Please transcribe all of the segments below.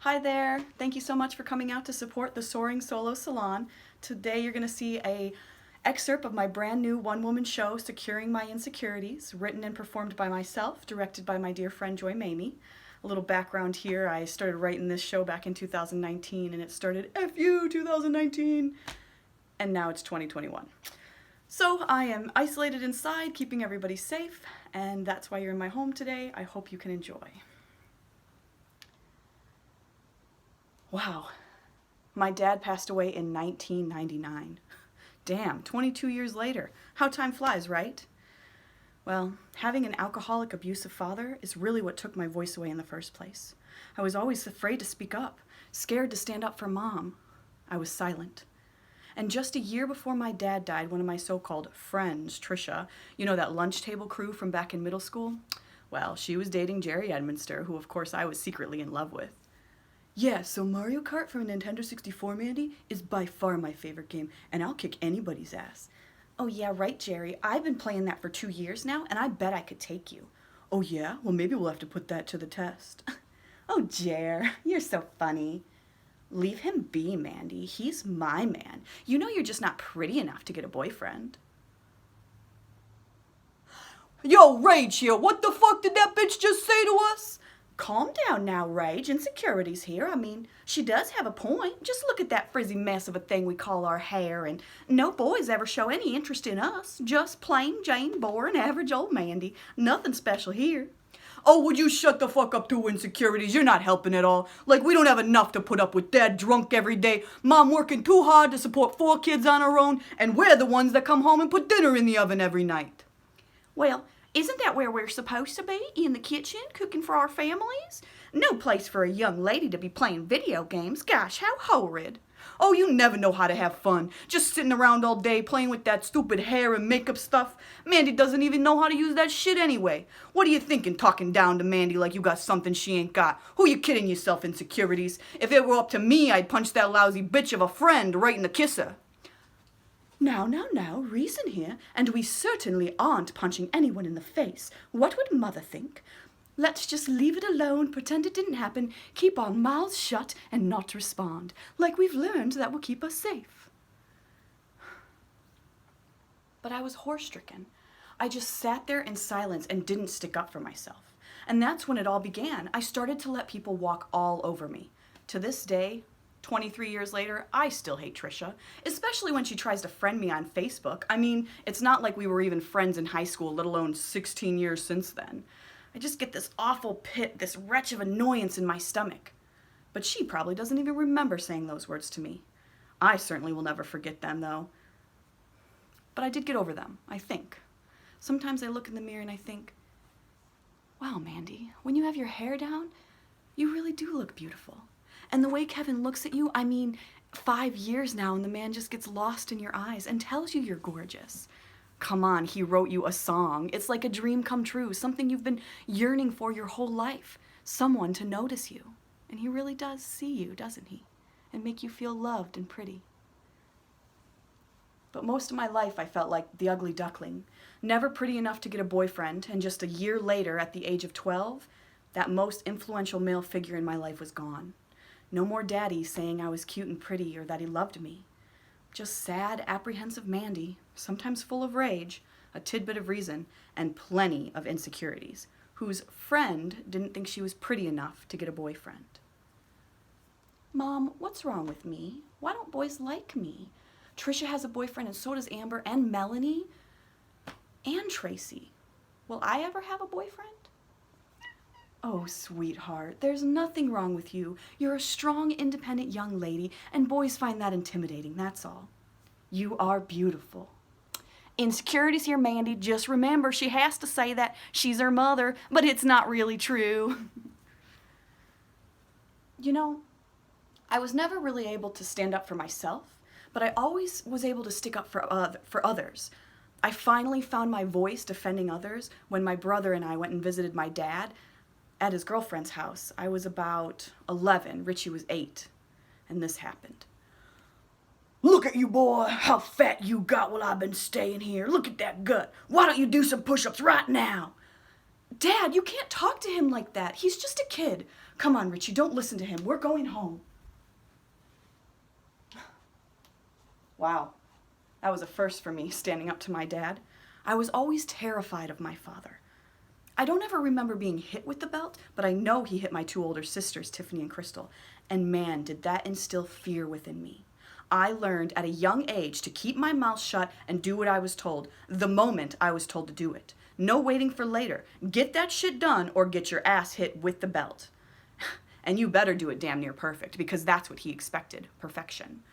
Hi there. Thank you so much for coming out to support the Soaring Solo Salon. Today you're going to see a excerpt of my brand new one-woman show, Securing My Insecurities, written and performed by myself, directed by my dear friend Joy Mamie. A little background here, I started writing this show back in 2019 and it started F you 2019 and now it's 2021. So I am isolated inside, keeping everybody safe, and that's why you're in my home today. I hope you can enjoy. Wow, my dad passed away in 1999. Damn, 22 years later. How time flies, right? Well, having an alcoholic, abusive father is really what took my voice away in the first place. I was always afraid to speak up, scared to stand up for Mom. I was silent. And just a year before my dad died, one of my so-called friends, Trisha, you know, that lunch table crew from back in middle school? Well, she was dating Jerry Edminster, who of course I was secretly in love with. Yeah, so Mario Kart from Nintendo 64, Mandy, is by far my favorite game, and I'll kick anybody's ass. Oh yeah, right, Jerry. I've been playing that for 2 years now, and I bet I could take you. Oh yeah? Well, maybe we'll have to put that to the test. Oh, Jer, you're so funny. Leave him be, Mandy. He's my man. You know you're just not pretty enough to get a boyfriend. Yo, Rage here. What the fuck did that bitch just say to us? Calm down now, Rage. Insecurities here. I mean, she does have a point. Just look at that frizzy mess of a thing we call our hair, and no boys ever show any interest in us. Just plain Jane, boring, average old Mandy. Nothing special here. Oh, would you shut the fuck up too, Insecurities? You're not helping at all. Like, we don't have enough to put up with Dad drunk every day, Mom working too hard to support 4 kids on her own, and we're the ones that come home and put dinner in the oven every night. Well, isn't that where we're supposed to be? In the kitchen, cooking for our families? No place for a young lady to be playing video games. Gosh, how horrid. Oh, you never know how to have fun. Just sitting around all day playing with that stupid hair and makeup stuff. Mandy doesn't even know how to use that shit anyway. What are you thinking, talking down to Mandy like you got something she ain't got? Who you kidding yourself, Insecurities? If it were up to me, I'd punch that lousy bitch of a friend right in the kisser. Now, reason here, and we certainly aren't punching anyone in the face. What would Mother think? Let's just leave it alone, pretend it didn't happen, keep our mouths shut, and not respond. Like we've learned that will keep us safe. But I was horror-stricken. I just sat there in silence and didn't stick up for myself. And that's when it all began. I started to let people walk all over me. To this day, 23 years later, I still hate Trisha, especially when she tries to friend me on Facebook. I mean, it's not like we were even friends in high school, let alone 16 years since then. I just get this awful pit, this wretch of annoyance in my stomach. But she probably doesn't even remember saying those words to me. I certainly will never forget them, though. But I did get over them, I think. Sometimes I look in the mirror and I think, wow, Mandy, when you have your hair down, you really do look beautiful. And the way Kevin looks at you, I mean, 5 years now and the man just gets lost in your eyes and tells you you're gorgeous. Come on, he wrote you a song. It's like a dream come true, something you've been yearning for your whole life. Someone to notice you. And he really does see you, doesn't he? And make you feel loved and pretty. But most of my life I felt like the ugly duckling. Never pretty enough to get a boyfriend, and just a year later, at the age of 12, that most influential male figure in my life was gone. No more daddy saying I was cute and pretty or that he loved me. Just sad, apprehensive Mandy, sometimes full of rage, a tidbit of reason, and plenty of insecurities, whose friend didn't think she was pretty enough to get a boyfriend. Mom, what's wrong with me? Why don't boys like me? Trisha has a boyfriend and so does Amber and Melanie and Tracy. Will I ever have a boyfriend? Oh, sweetheart, there's nothing wrong with you. You're a strong, independent young lady, and boys find that intimidating, that's all. You are beautiful. Insecurities here, Mandy. Just remember, she has to say that she's her mother, but it's not really true. You know, I was never really able to stand up for myself, but I always was able to stick up for others. I finally found my voice defending others when my brother and I went and visited my dad at his girlfriend's house. I was about 11, Richie was 8, and this happened. Look at you, boy, how fat you got while I've been staying here. Look at that gut. Why don't you do some push-ups right now? Dad, you can't talk to him like that. He's just a kid. Come on, Richie, don't listen to him. We're going home. Wow, that was a first for me, standing up to my dad. I was always terrified of my father. I don't ever remember being hit with the belt, but I know he hit my two older sisters, Tiffany and Crystal. And man, did that instill fear within me. I learned at a young age to keep my mouth shut and do what I was told, the moment I was told to do it. No waiting for later. Get that shit done or get your ass hit with the belt. And you better do it damn near perfect, because that's what he expected, perfection.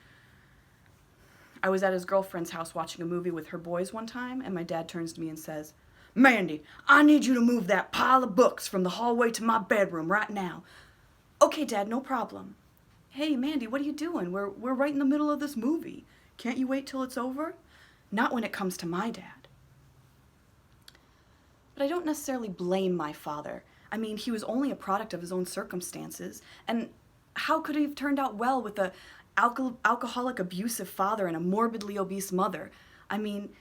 I was at his girlfriend's house watching a movie with her boys one time, and my dad turns to me and says, "Mandy, I need you to move that pile of books from the hallway to my bedroom right now." "Okay, Dad, no problem." "Hey, Mandy, what are you doing? We're right in the middle of this movie. Can't you wait till it's over?" Not when it comes to my dad. But I don't necessarily blame my father. I mean, he was only a product of his own circumstances, and how could he have turned out well with a alcoholic, abusive father and a morbidly obese mother? I mean,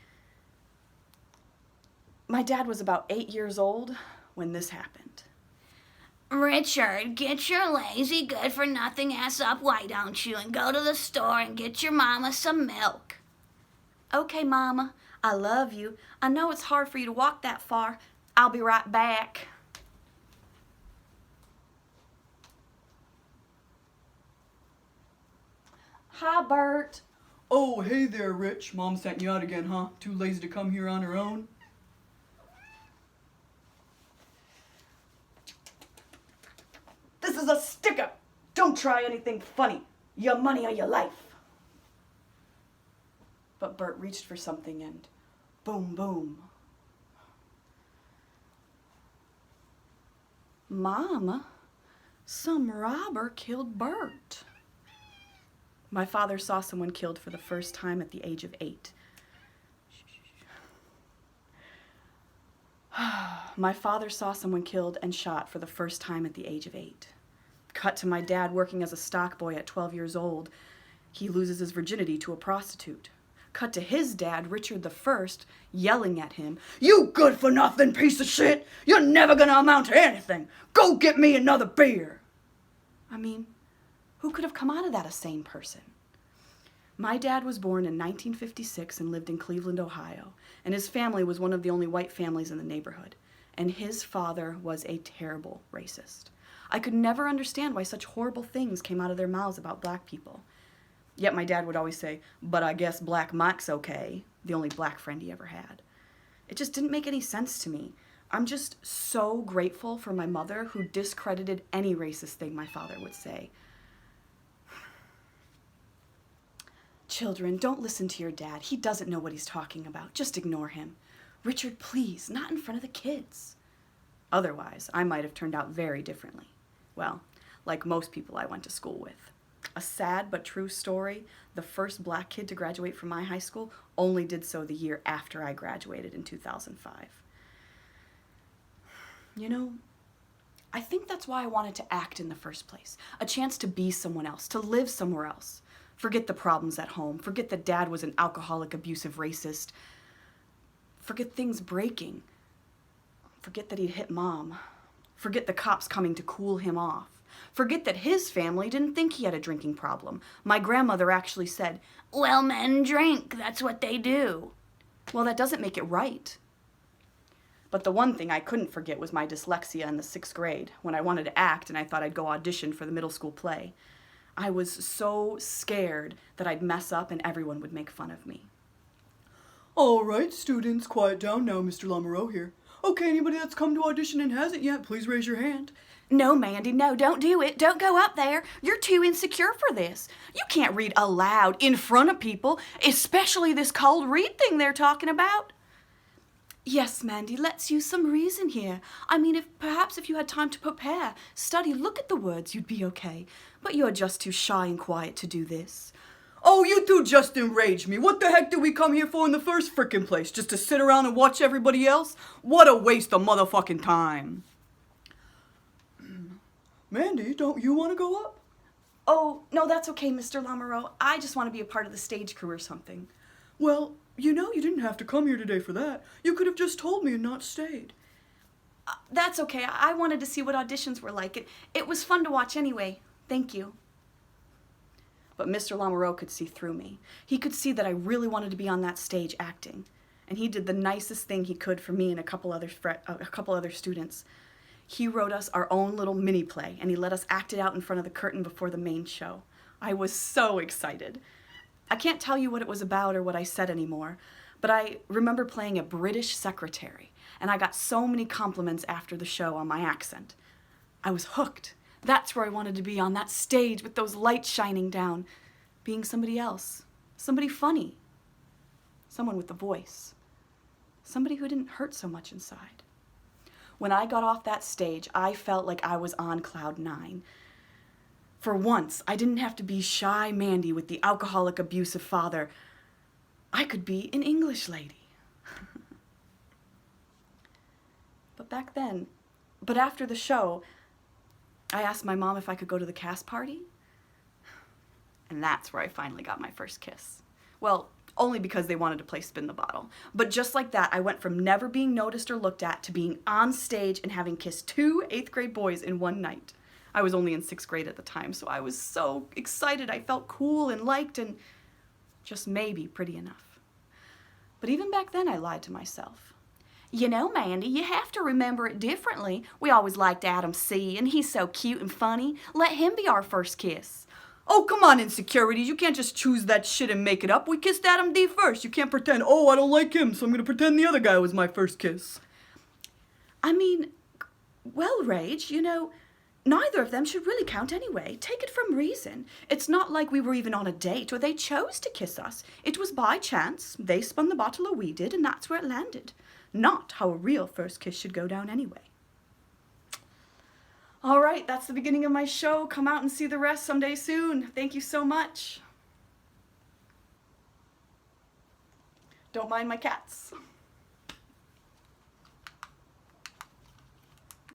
my dad was about 8 years old when this happened. "Richard, get your lazy, good-for-nothing ass up, why don't you, and go to the store and get your mama some milk." "Okay, Mama, I love you. I know it's hard for you to walk that far. I'll be right back." "Hi, Bert." "Oh, hey there, Rich. Mom sent you out again, huh? Too lazy to come here on her own?" "This is a stick-up. Don't try anything funny. Your money or your life." But Bert reached for something and boom, boom. "Mama, some robber killed Bert." My father saw someone killed for the first time at the age of 8. My father saw someone killed and shot for the first time at the age of 8. Cut to my dad working as a stock boy at 12 years old. He loses his virginity to a prostitute. Cut to his dad, Richard the First, yelling at him, "You good-for-nothing piece of shit! You're never gonna amount to anything! Go get me another beer!" I mean, who could have come out of that a sane person? My dad was born in 1956 and lived in Cleveland, Ohio, and his family was one of the only white families in the neighborhood. And his father was a terrible racist. I could never understand why such horrible things came out of their mouths about black people. Yet my dad would always say, "But I guess Black Mike's okay," the only black friend he ever had. It just didn't make any sense to me. I'm just so grateful for my mother, who discredited any racist thing my father would say. Children, don't listen to your dad. He doesn't know what he's talking about. Just ignore him. Richard, please, not in front of the kids. Otherwise, I might have turned out very differently. Well, like most people I went to school with. A sad but true story, the first black kid to graduate from my high school only did so the year after I graduated in 2005. You know, I think that's why I wanted to act in the first place. A chance to be someone else, to live somewhere else. Forget the problems at home. Forget that Dad was an alcoholic, abusive racist. Forget things breaking. Forget that he'd hit Mom. Forget the cops coming to cool him off. Forget that his family didn't think he had a drinking problem. My grandmother actually said, "Well, men drink. That's what they do." Well, that doesn't make it right. But the one thing I couldn't forget was my dyslexia in the 6th grade, when I wanted to act and I thought I'd go audition for the middle school play. I was so scared that I'd mess up and everyone would make fun of me. "All right, students, quiet down now. Mr. Lamoureux here. Okay, anybody that's come to audition and hasn't yet, please raise your hand." "No, Mandy, no, don't do it. Don't go up there. You're too insecure for this. You can't read aloud in front of people, especially this cold read thing they're talking about." "Yes, Mandy, let's use some reason here. I mean, perhaps if you had time to prepare, study, look at the words, you'd be okay. But you're just too shy and quiet to do this." "Oh, you two just enraged me. What the heck did we come here for in the first frickin' place? Just to sit around and watch everybody else? What a waste of motherfucking time." "Mandy, don't you want to go up?" "Oh, no, that's okay, Mr. Lamoureux. I just want to be a part of the stage crew or something." "Well, you know you didn't have to come here today for that. You could have just told me and not stayed." That's okay. I wanted to see what auditions were like. It was fun to watch anyway. Thank you. But Mr. Lamoureux could see through me. He could see that I really wanted to be on that stage acting. And he did the nicest thing he could for me and a couple other students. He wrote us our own little mini play, and he let us act it out in front of the curtain before the main show. I was so excited. I can't tell you what it was about or what I said anymore, but I remember playing a British secretary, and I got so many compliments after the show on my accent. I was hooked. That's where I wanted to be, on that stage with those lights shining down, being somebody else, somebody funny, someone with a voice, somebody who didn't hurt so much inside. When I got off that stage, I felt like I was on cloud 9. For once, I didn't have to be shy Mandy with the alcoholic, abusive father. I could be an English lady. But after the show, I asked my mom if I could go to the cast party. And that's where I finally got my first kiss. Well, only because they wanted to play Spin the Bottle. But just like that, I went from never being noticed or looked at to being on stage and having kissed 2 8th grade boys in one night. I was only in 6th grade at the time, so I was so excited. I felt cool and liked and just maybe pretty enough. But even back then, I lied to myself. You know, Mandy, you have to remember it differently. We always liked Adam C., and he's so cute and funny. Let him be our first kiss. Oh, come on, Insecurities. You can't just choose that shit and make it up. We kissed Adam D first. You can't pretend, oh, I don't like him, so I'm gonna pretend the other guy was my first kiss. I mean, well, Rage, you know, neither of them should really count anyway. Take it from reason. It's not like we were even on a date or they chose to kiss us. It was by chance. They spun the bottle or we did, and that's where it landed. Not how a real first kiss should go down anyway. All right, that's the beginning of my show. Come out and see the rest someday soon. Thank you so much. Don't mind my cats.